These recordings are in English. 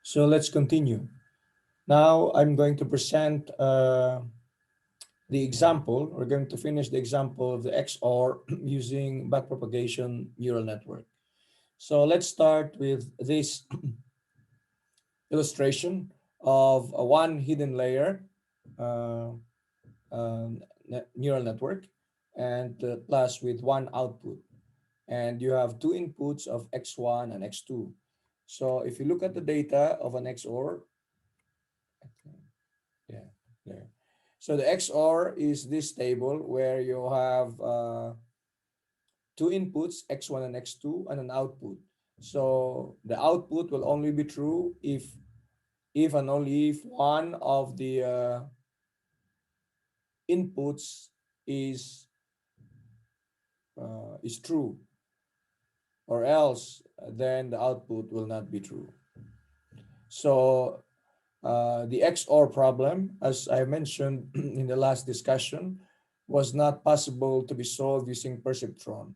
So let's continue. Now I'm going to present the example. We're going to finish the example of the XOR using backpropagation neural network. So let's start with this illustration of a one hidden layer uh, neural network and plus with one output. And you have two inputs of x1 and x2. So if you look at the data of an XOR, yeah, there. So the XOR is this table where you have two inputs, x1 and x2, and an output. So the output will only be true if and only if one of the inputs is true, or else then the output will not be true. So the XOR problem, as I mentioned in the last discussion, was not possible to be solved using perceptron,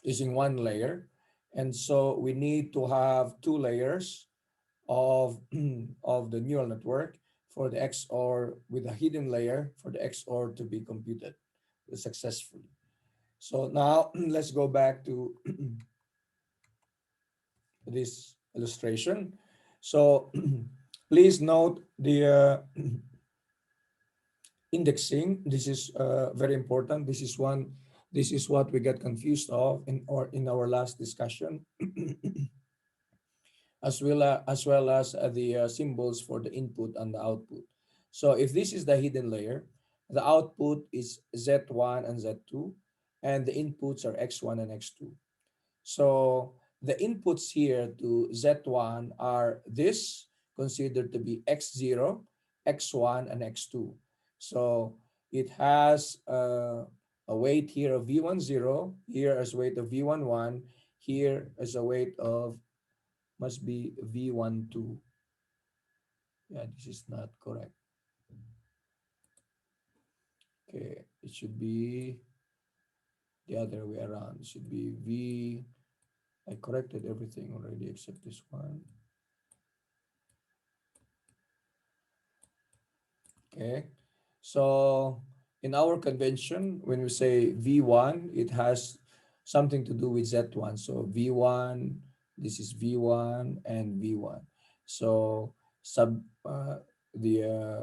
using one layer. And so we need to have two layers of, of the neural network for the XOR with a hidden layer for the XOR to be computed successfully. So now let's go back to this illustration. So please note the indexing. This is very important. This is what we get confused of in our last discussion, as well as the symbols for the input and the output. So if this is the hidden layer, the output is Z1 and Z2, and the inputs are X1 and X2. So the inputs here to Z1 are this, considered to be X0, X1, and X2. So it has a weight here of V10, here as weight of V11, here as a weight of, must be V12. Yeah, this is not correct. Okay, it should be the other way around. It should be V, I corrected everything already except this one. Okay, so in our convention, when we say V1, it has something to do with Z1. So V1, this is V1 and V1. So sub the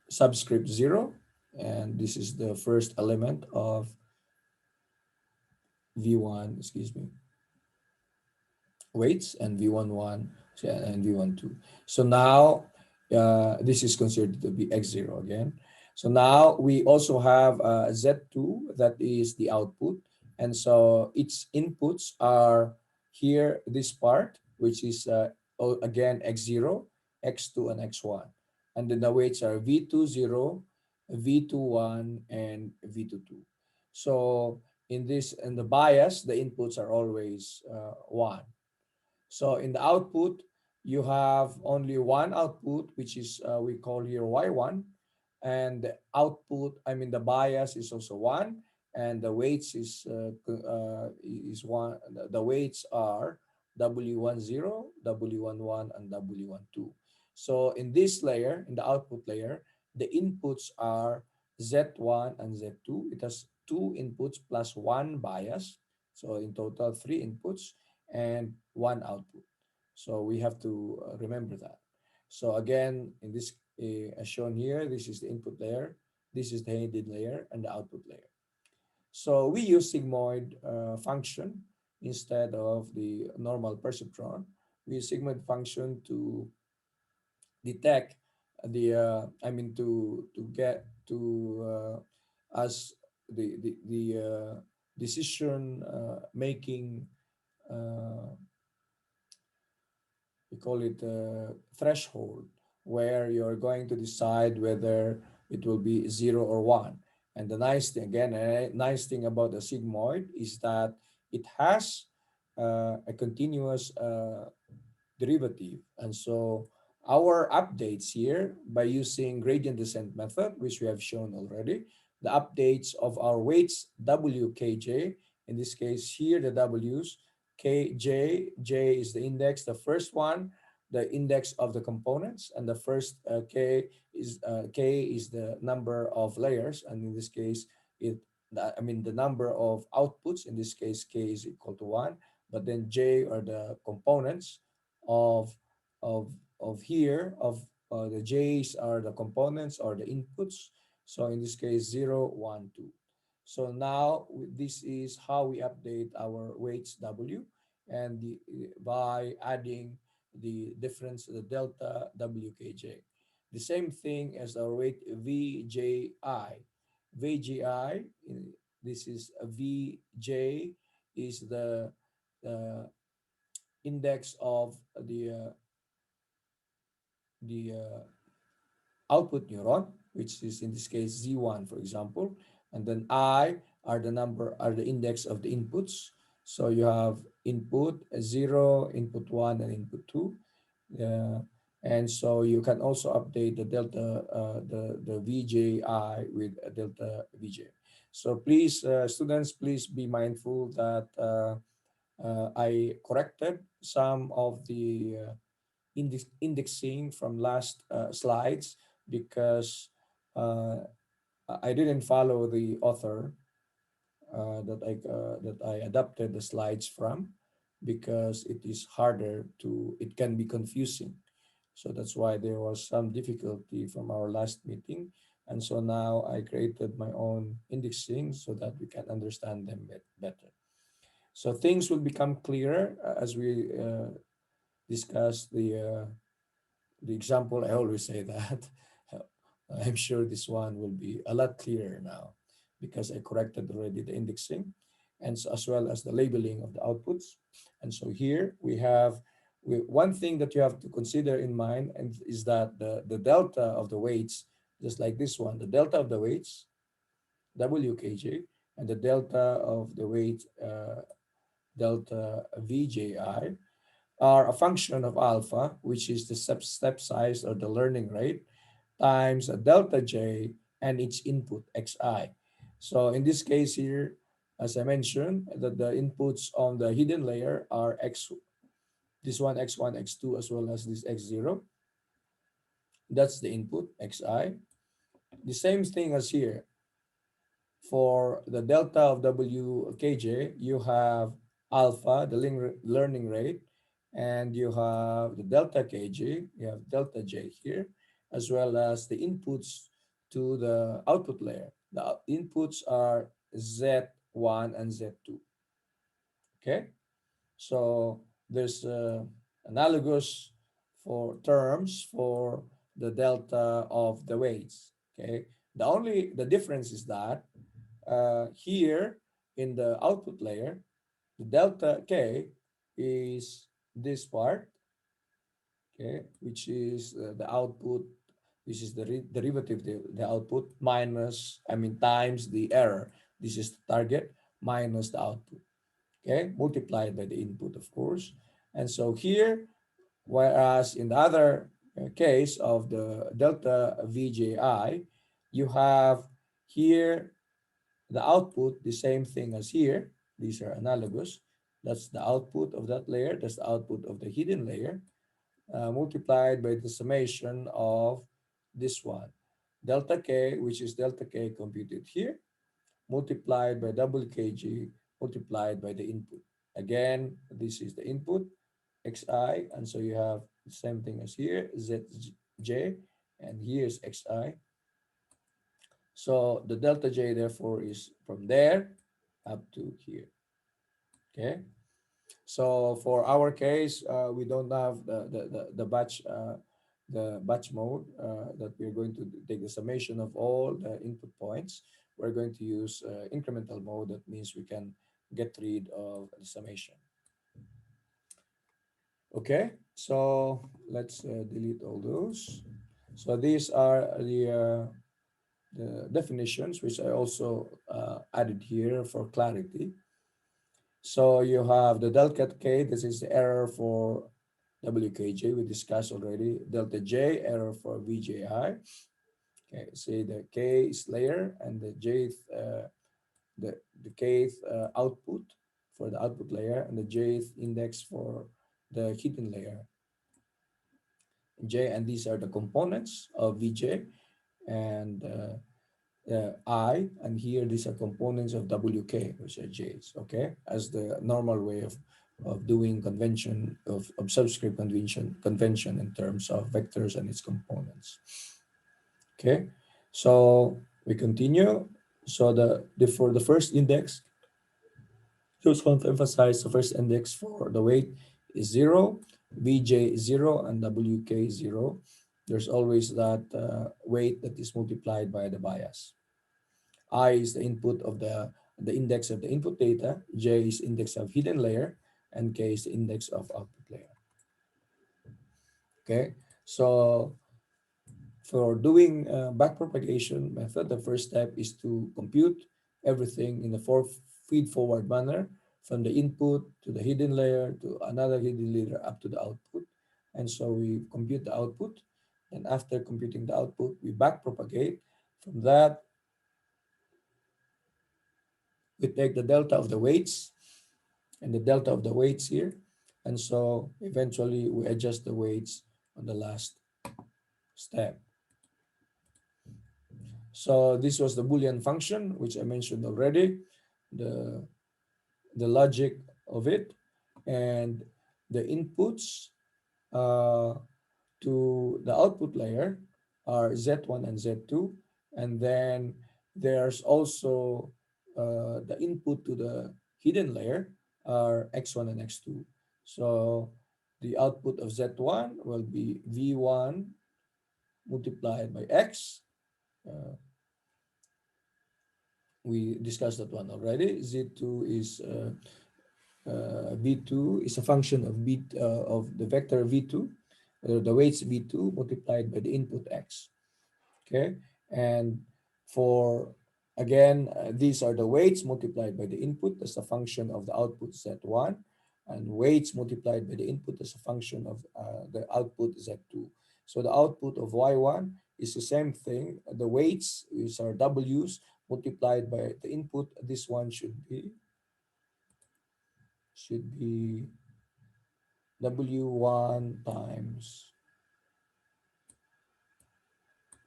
subscript 0, and this is the first element of V1, excuse me, weights, and V11 and V12. So now this is considered to be X0 again. So now we also have Z2, that is the output. And so its inputs are here, this part, which is again X0, X2, and X1. And then the weights are V20, V21, and V22. So in the bias, the inputs are always 1. So in the output, you have only one output, which is we call here Y1, and the output, I mean the bias is also 1, and the weights is 1. The weights are W10, W11, and W12. So in this layer, in the output layer, the inputs are Z1 and Z2. It has two inputs plus one bias. So in total, three inputs and one output. So we have to remember that. So again, in this as shown here, this is the input layer, this is the hidden layer, and the output layer. So we use sigmoid function instead of the normal perceptron. We use sigmoid function to detect the to get to as the decision making, uh, we call it a threshold, where you're going to decide whether it will be 0 or 1. And the nice thing, again, a nice thing about the sigmoid is that it has a continuous derivative. And so our updates here, by using gradient descent method, which we have shown already, the updates of our weights WKJ, in this case here the W's J is the index, the first one, the index of the components, and the first K is the number of layers, and in this case, it I mean the number of outputs. In this case, K is equal to one, but then J are the components of of here of the J's are the components or the inputs. So in this case, 0, 1, 2. So now this is how we update our weights W, and by adding the difference, the delta WKJ. The same thing as our weight VJI. VGI, this is a VJ is the index of the output neuron, which is in this case Z1, for example, and then I are the index of the inputs. So you have input 0, input 1, and input 2. Uh, and so you can also update the delta, the VJI with a delta VJ. So please, students, please be mindful that I corrected some of the indexing from last slides because uh, I didn't follow the author that I adapted the slides from, because it is harder to, it can be confusing. So that's why there was some difficulty from our last meeting. And so now I created my own indexing so that we can understand them better. So things will become clearer as we discuss the example. I always say that. I'm sure this one will be a lot clearer now because I corrected already the indexing, and so, as well as the labeling of the outputs. And so here one thing that you have to consider in mind, and is that the delta of the weights, just like this one, the delta of the weights, WKJ, and the delta of the weight, delta VJI, are a function of alpha, which is the step size or the learning rate, times a delta J and its input Xi. So in this case here, as I mentioned, that the inputs on the hidden layer are X, this one X1, X2, as well as this X0. That's the input Xi. The same thing as here. For the delta of WKJ, you have alpha, the learning rate, and you have the delta KJ, you have delta J here, as well as the inputs to the output layer. The inputs are Z1 and Z2. Okay, so there's analogous for terms for the delta of the weights. Okay, the difference is that here in the output layer, the delta K is this part, okay, which is the output. This is the derivative, the output minus, I mean, times the error. This is the target minus the output, okay, multiplied by the input, of course. And so here, whereas in the other case of the delta VJI, you have here the output, the same thing as here. These are analogous. That's the output of that layer. That's the output of the hidden layer, multiplied by the summation of this one. Delta K, which is delta K computed here, multiplied by double KG, multiplied by the input. Again, this is the input, Xi, and so you have the same thing as here, Zj, and here's Xi. So the delta J therefore is from there up to here. Okay. So for our case, we don't have the batch mode that we're going to take the summation of all the input points. We're going to use incremental mode. That means we can get rid of the summation. Okay. So let's delete all those. So these are the definitions, which I also added here for clarity. So you have the delta K, this is the error for WKJ, we discussed already. Delta J, error for VJI. Okay, say the K is layer and the J, the kth output for the output layer and the jth index for the hidden layer J, and these are the components of Vj, and I, and here these are components of Wk, which are J's, okay, as the normal way of doing convention of subscript convention in terms of vectors and its components. Okay, so we continue. So the for the first index, just want to emphasize the first index for the weight is 0, Vj is 0, and Wk is 0. There's always that weight that is multiplied by the bias. I is the input of the index of the input data, J is index of hidden layer, and K is the index of output layer. Okay, so for doing backpropagation method, the first step is to compute everything in a feed forward manner from the input to the hidden layer to another hidden layer up to the output. And so we compute the output, and after computing the output, we backpropagate. From that, we take the delta of the weights and the delta of the weights here. And so eventually we adjust the weights on the last step. So this was the Boolean function, which I mentioned already, the, the logic of it, and the inputs uh, to the output layer are Z1 and Z2. And then there's also the input to the hidden layer are X1 and X2. So the output of Z1 will be V1 multiplied by X. Uh, we discussed that one already. Z2 is V2 is a function of of the vector V2, the weights V2 multiplied by the input X. Okay, and for again, these are the weights multiplied by the input as a function of the output Z1, and weights multiplied by the input as a function of the output Z2. So the output of Y1 is the same thing. The weights, which are W's, multiplied by the input. This one should be W1 times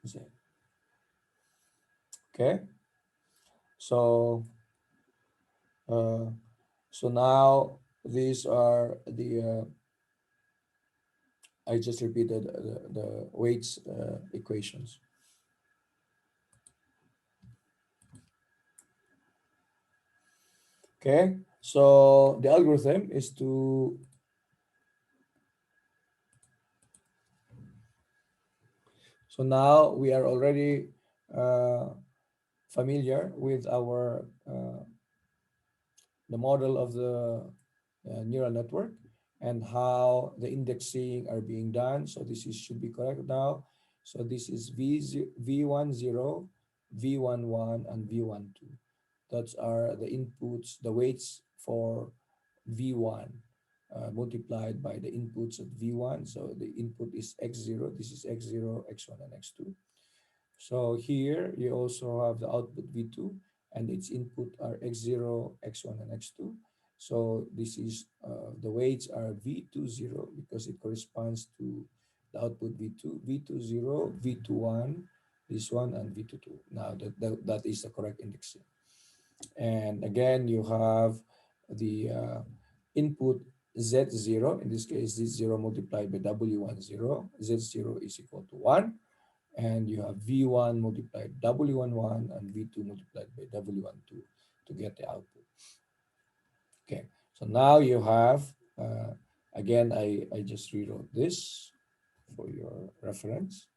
Z. Okay, so uh, so now these are the I just repeated the weights equations. Okay, so the algorithm is to so now we are already familiar with our the model of the neural network and how the indexing are being done. So this is should be correct now. So this is V10, V11, and V12. That's are the inputs, the weights for V1 multiplied by the inputs of V1. So the input is X0, this is X0, X1, and X2. So here you also have the output V2 and its input are X0, X1, and X2. So this is the weights are V20 because it corresponds to the output V2, V20, V21, this one, and V22. Now that is the correct indexing. And again, you have the input Z0, in this case, Z0 multiplied by W10, Z0 is equal to 1. And you have V1 multiplied W11 and V2 multiplied by W12 to get the output. Okay, so now you have, again, I just rewrote this for your reference.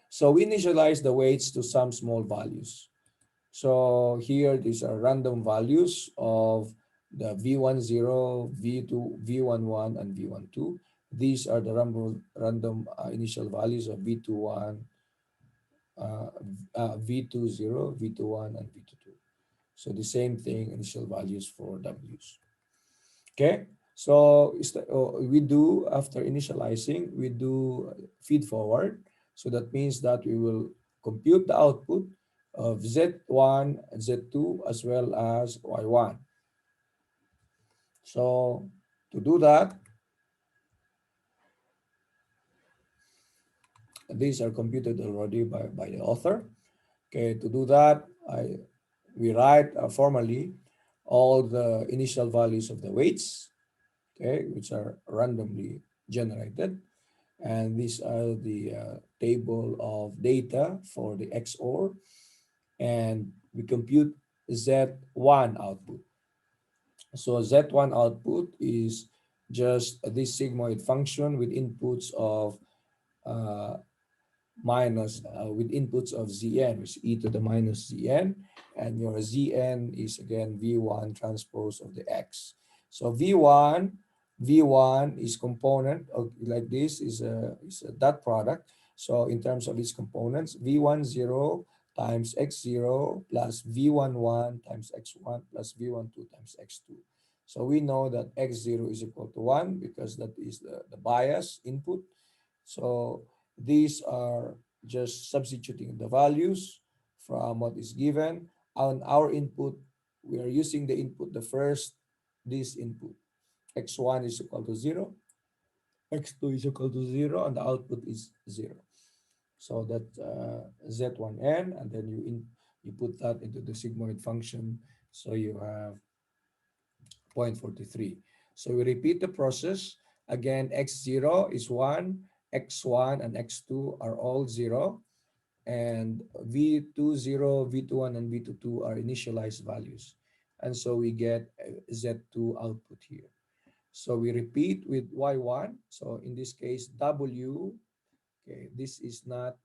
So we initialize the weights to some small values. So here, these are random values of the V10, V2, V11, and V12. These are the random initial values of V21, V20, V21, and V22. So the same thing, initial values for W's. Okay, so we do, after initializing, we do feed forward. So that means that we will compute the output of Z1, Z2, as well as Y1. So to do that, these are computed already by the author. Okay, to do that, we write formally all the initial values of the weights, okay, which are randomly generated. And these are the table of data for the XOR. And we compute Z1 output. So Z1 output is just this sigmoid function with inputs of uh, with inputs of Zn, which is e to the minus Zn, and your Zn is again V1 transpose of the X. So V1 is component of like this is a dot product. So in terms of its components, V10 times X0 plus V11 times X1 plus V12 times X2. So we know that X0 is equal to 1 because that is the bias input. So these are just substituting the values from what is given. On our input, we are using the input, the first, this input. X1 is equal to 0, X2 is equal to 0, and the output is 0. So that Z1n, and then you put that into the sigmoid function. So you have 0.43. So we repeat the process. Again, X0 is 1, X1 and X2 are all 0, and V20, V21, and V22 are initialized values. And so we get Z2 output here. So we repeat with Y1. So in this case, W, okay, this is not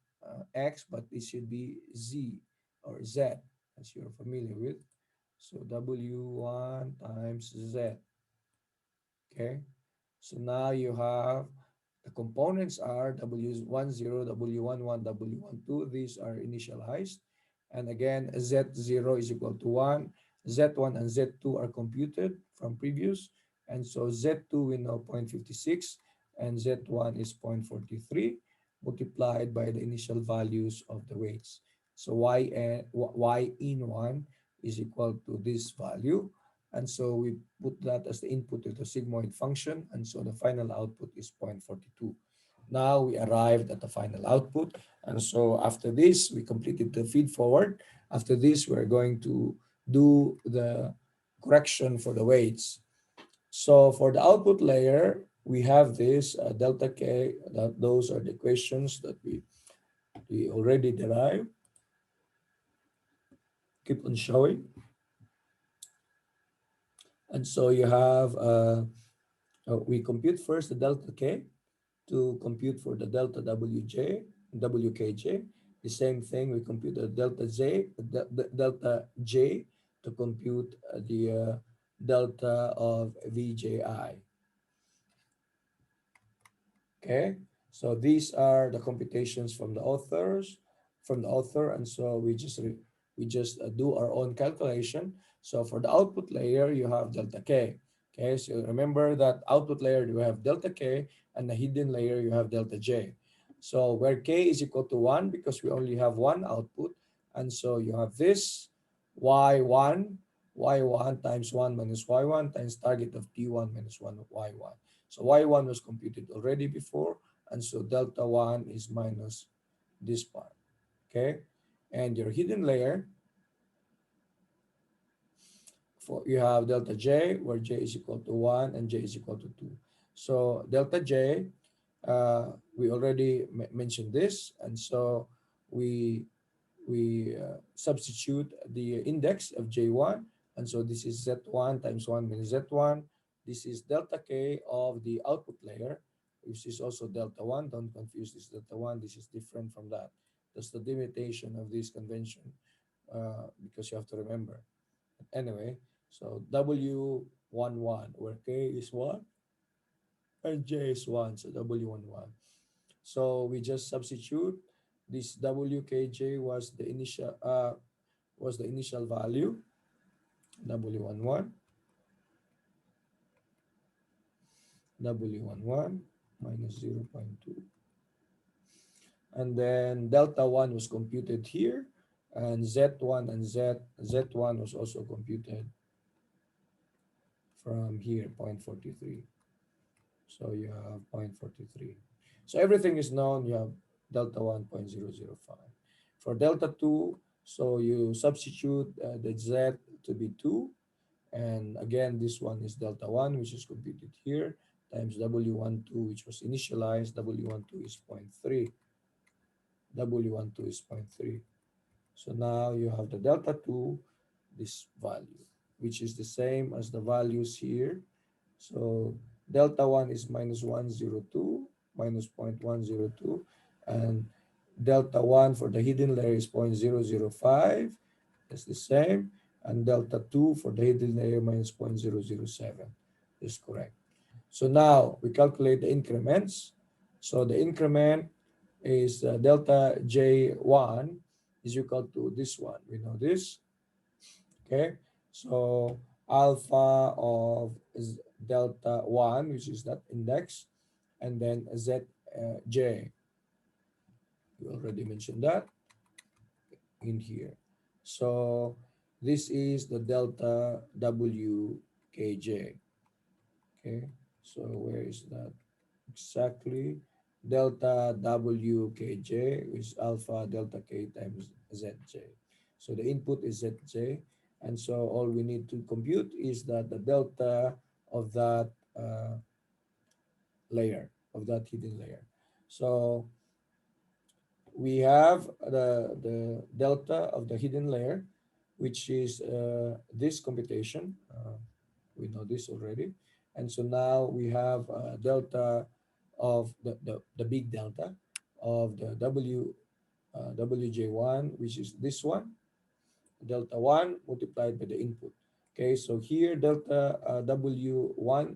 X, but this should be Z or Z, as you're familiar with. So W1 times Z. Okay, so now you have the components are W10, W11, W12. These are initialized. And again, Z0 is equal to 1. Z1 and Z2 are computed from previous. And so Z2 we know 0.56 and Z1 is 0.43 multiplied by the initial values of the weights. So Y in 1 is equal to this value. And so we put that as the input to the sigmoid function. And so the final output is 0.42. Now we arrived at the final output. And so after this, we completed the feed forward. After this, we're going to do the correction for the weights. So for the output layer, we have this delta K. Those are the equations that we already derived. Keep on showing. And so you have, we compute first the delta K to compute for the delta WJ, WKJ. The same thing, we compute the delta J, the delta J to compute the delta of VJI. Okay, so these are the computations from the author, and so we just do our own calculation. So for the output layer, you have delta K. Okay, so remember that output layer you have delta K, and the hidden layer you have delta J. So where K is equal to 1 because we only have one output, and so you have this Y1, Y1 times 1 minus Y1 times target of T1 minus 1 Y1. So Y1 was computed already before, and so delta 1 is minus this part, okay? And your hidden layer, for you have delta J, where J is equal to 1 and J is equal to 2. So delta J, we already mentioned this, and so we substitute the index of J1. And so this is Z1 times 1 minus Z1. This is delta K of the output layer, which is also delta 1. Don't confuse this delta 1. This is different from that. That's the delimitation of this convention because you have to remember. Anyway, so W11, where K is 1 and J is 1. So W11. So we just substitute this WKJ was the initial value, W11, W11 minus 0.2. And then delta 1 was computed here, and Z1 and Z1 was also computed from here, 0.43. So you have 0.43. So everything is known. You have delta 1.005. For delta 2, so you substitute the z to be 2. And again, this one is delta 1, which is computed here, times W12, which was initialized. W12 is zero point 0.3. W12 is zero point 0.3. So now you have the delta 2, this value, which is the same as the values here. So delta 1 is minus 102, minus 0.102, and delta 1 for the hidden layer is 0.005. That's the same. And delta 2 for the hidden layer minus 0.007 is correct. So now we calculate the increments. So the increment is delta J1 is equal to this one. We know this. Okay. So alpha of delta 1, which is that index, and then J. We already mentioned that in here. So this is the delta WKJ. Okay. So where is that? Exactly. Delta WKJ is alpha delta K times ZJ. So the input is ZJ. And so all we need to compute is that the delta of that layer, of that hidden layer. So we have the delta of the hidden layer, which is this computation. We know this already. And so now we have delta of the big delta of the WJ1, which is this one, delta 1 multiplied by the input. Okay, so here delta W1,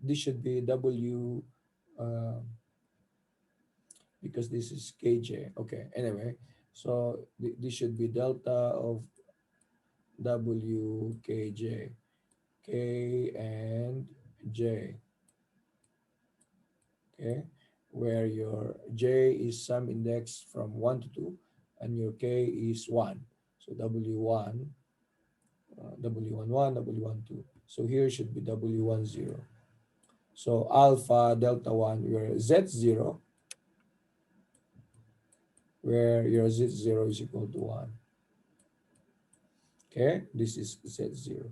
this should be W, uh, because this is KJ. Okay, anyway, so this should be delta of WKJ, K and J. Okay, where your J is some index from 1 to 2 and your K is 1. So W1, W11, W12. So here should be W10. So alpha delta 1, where Z0, where your Z0 is equal to 1. Okay, this is Z0.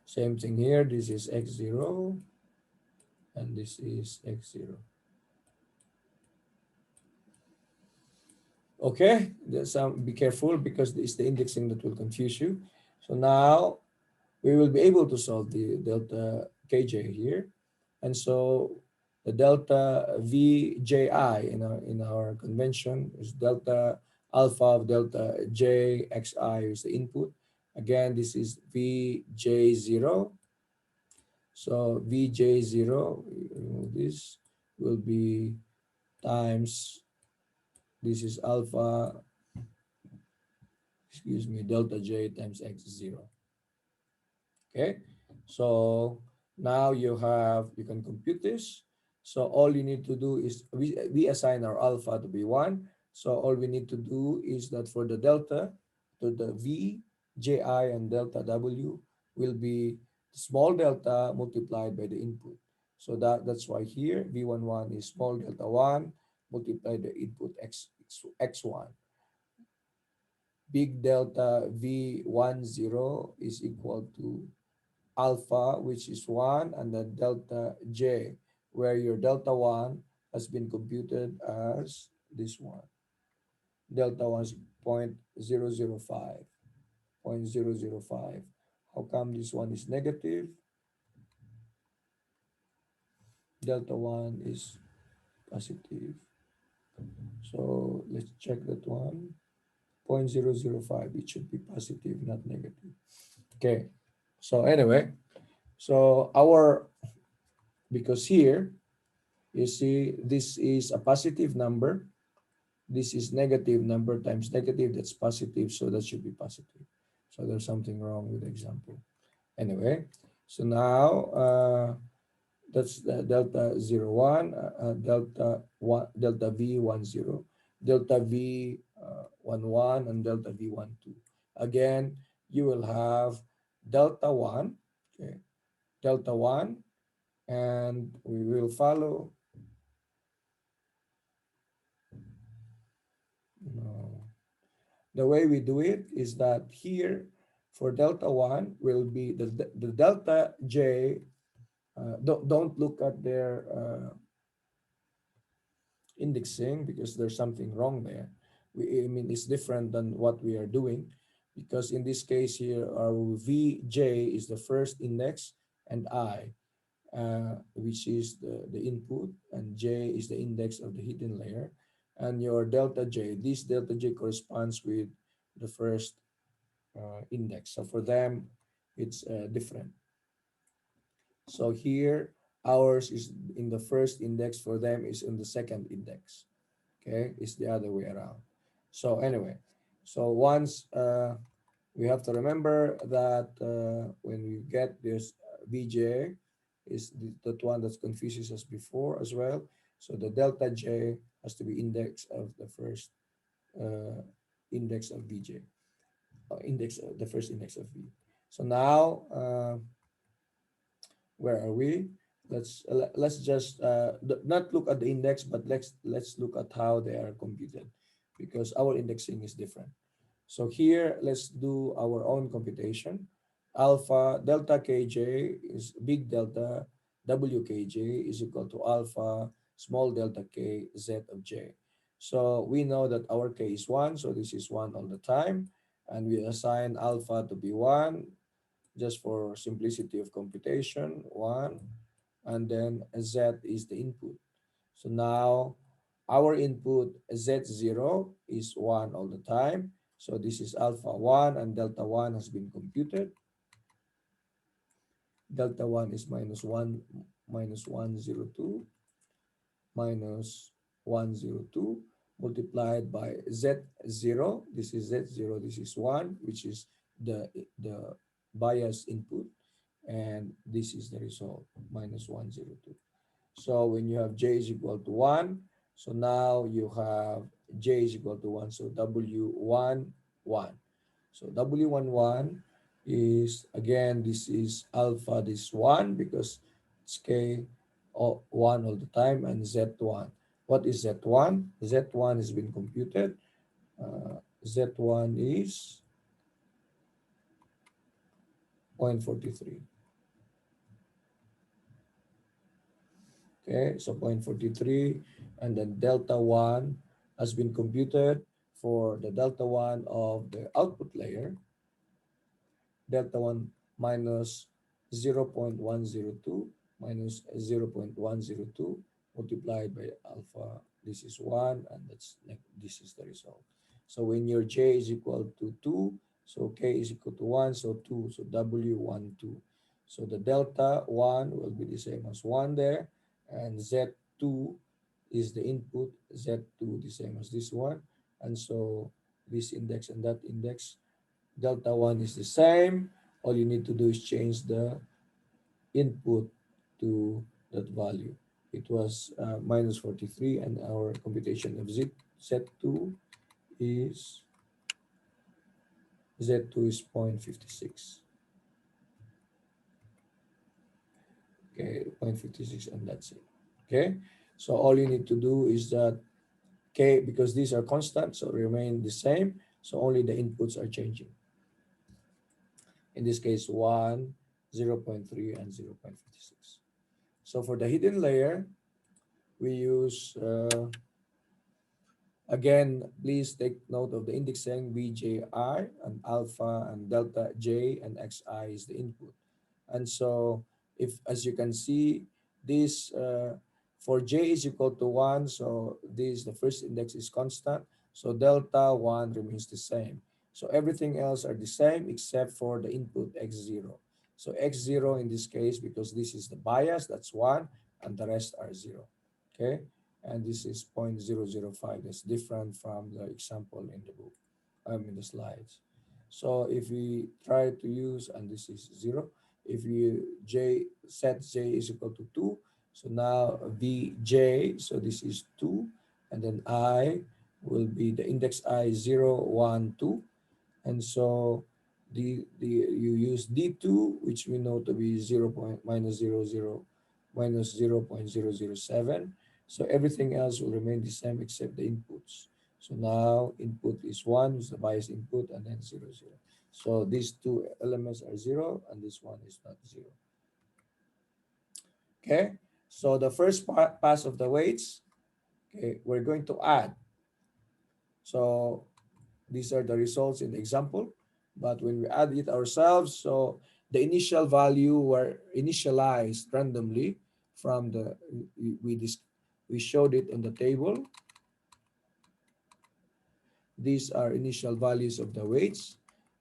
Same thing here, this is X0 and this is X0. Okay, there's some, be careful because it's the indexing that will confuse you. So now we will be able to solve the delta Kj here. And so the delta Vji in our convention is delta alpha of delta Jxi is the input. Again, this is Vj0. So Vj0, remove this, will be times, this is alpha, excuse me, delta J times X0. Okay, so now you can compute this. So all you need to do is we assign our alpha to be 1. So all we need to do is that for the delta, to the V, Ji, and delta W will be small delta multiplied by the input. So that's why here V11 is small delta 1 multiplied the input X1. Big delta V10 is equal to alpha, which is 1, and then delta J, where your delta 1 has been computed as this one. Delta 1 is 0.005. 0.005. How come this one is negative? Delta 1 is positive. So let's check that one. 0.005. It should be positive, not negative. Okay. So anyway, so because here, you see, this is a positive number. This is negative number times negative. That's positive, so that should be positive. So there's something wrong with the example. Anyway, so now that's the delta 01, delta 1, delta V10, delta V11, and delta V12. Again, you will have delta 1, okay, delta 1, and we will follow. No. The way we do it is that here for delta 1 will be the delta j. Don't look at their indexing because there's something wrong there. I mean, it's different than what we are doing because in this case here, our Vj is the first index and I, which is the input, and J is the index of the hidden layer. And your delta J, this delta J corresponds with the first index. So for them, it's different. So here, ours is in the first index, for them is in the second index. Okay, it's the other way around. So anyway, so once we have to remember that when we get this VJ is that one that confuses us before as well. So the delta J has to be index of the first uh, index of VJ, index the first index of V. So now where are we? Let's just not look at the index, but let's look at how they are computed, because our indexing is different. So here, let's do our own computation. Alpha delta kj is big delta wkj is equal to alpha small delta k z of j. So we know that our k is 1, so this is 1 all the time. And we assign alpha to be 1 just for simplicity of computation, 1. And then z is the input. So now our input Z0 is 1 all the time. So this is alpha 1 and delta 1 has been computed. Delta 1 is minus 102 minus 102 multiplied by Z0. This is Z0, this is 1, which is the bias input. And this is the result, minus 102. So when you have j is equal to 1, so now you have j is equal to 1. So W1, 1. So W11 is, again, this is alpha, this 1, because it's K 1 all the time, and Z1. What is Z1? Z1 has been computed. Z1 is 0.43. Okay, so 0.43, and then delta 1 has been computed for the delta 1 of the output layer. Delta 1 minus 0.102 minus 0.102 multiplied by alpha. This is 1, and this is the result. So when your j is equal to 2, so k is equal to 1, so 2, so W12. So the delta 1 will be the same as 1 there, and Z2 is the input, Z2 the same as this one, and so this index and that index, delta 1 is the same. All you need to do is change the input to that value. It was minus 43, and our computation of Z2 is Z2 is 0.56. Okay, 0.56, and that's it. Okay, so all you need to do is that K, because these are constant, so remain the same. So only the inputs are changing. In this case, 1, 0.3, and 0.56. So for the hidden layer, we use, again, please take note of the indexing VJI and alpha and delta J and XI is the input. And so if, as you can see, this for J is equal to 1, so this, the first index is constant. So delta 1 remains the same. So everything else are the same except for the input X0. So X0 in this case, because this is the bias, that's 1, and the rest are 0. Okay, and this is 0.005. That's different from the example in the book, in the slides. So if we try to use, and this is 0, if you set j is equal to 2, so now vj, so this is 2, and then I will be the index I 0, 1, 2, and so You use D2, which we know to be 0 point minus 0.007. So everything else will remain the same except the inputs. So now input is 1, is the bias input, and then 0, 0. So these two elements are 0, and this one is not 0. Okay, so the first pass of the weights, okay, we're going to add. So these are the results in the example. But when we add it ourselves, so the initial value were initialized randomly from the we showed it on the table. These are initial values of the weights.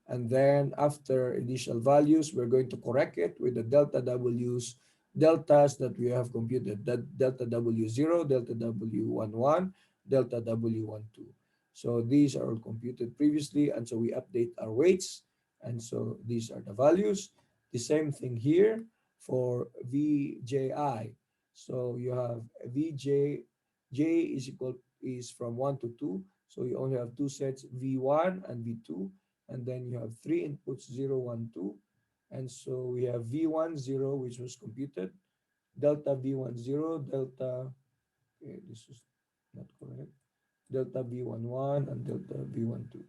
And then after initial values, we're going to correct it with the delta W's, deltas that we have computed, that delta W0, delta W11, delta W12. So these are all computed previously, and so we update our weights. And so these are the values. The same thing here for VJI. So you have VJ, J is equal is from 1 to 2. So you only have two sets, V1 and V2, and then you have three inputs, 0, 1, 2. And so we have V1, 0, which was computed, delta V1, 0, delta, okay, this is not correct, delta V1, 1, and delta V1, 2.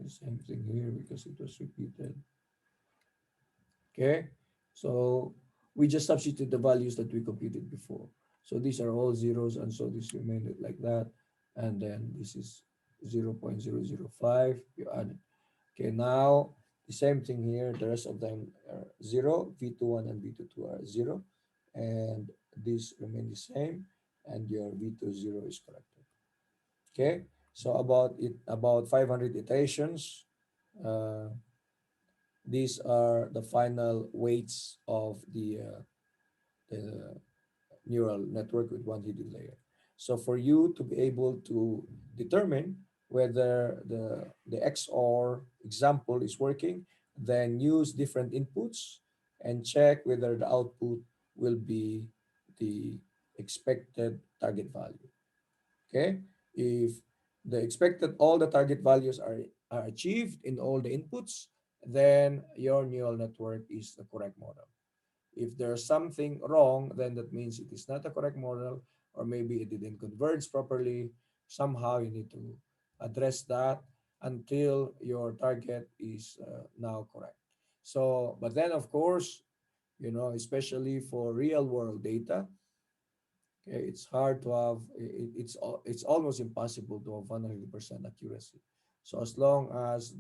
The same thing here because it was repeated. Okay, so we just substitute the values that we computed before. So these are all zeros, and so this remained like that. And then this is 0.005. You add it. Okay, now the same thing here. The rest of them are 0. V21 and V22 are 0. And these remain the same. And your V20 is corrected. Okay, so about 500 iterations. Uh, these are the final weights of the neural network with one hidden layer. So for you to be able to determine whether the XOR example is working, then use different inputs and check whether the output will be the expected target value. Okay? If the expected all the target values are achieved in all the inputs, then your neural network is the correct model. If there's something wrong, then that means it is not a correct model, or maybe it didn't converge properly. Somehow you need to address that until your target is now correct. So, but then of course, especially for real world data, okay, it's hard to have, it's almost impossible to have 100% accuracy. So as long as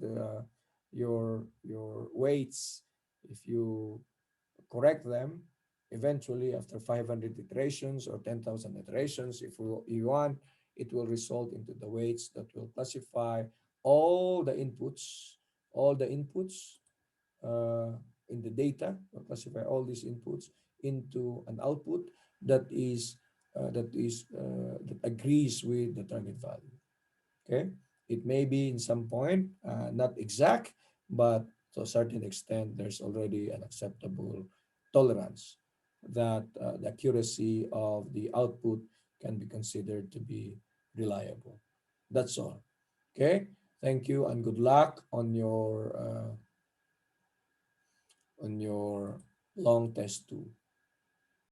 your weights, if you correct them, eventually after 500 iterations or 10,000 iterations, if you want, it will result into the weights that will classify all the inputs, all the inputs uh, in the data, will classify all these inputs into an output that that agrees with the target value. Okay, it may be in some point not exact, but to a certain extent, there's already an acceptable tolerance that the accuracy of the output can be considered to be reliable. That's all. Okay, thank you and good luck on your long test 2.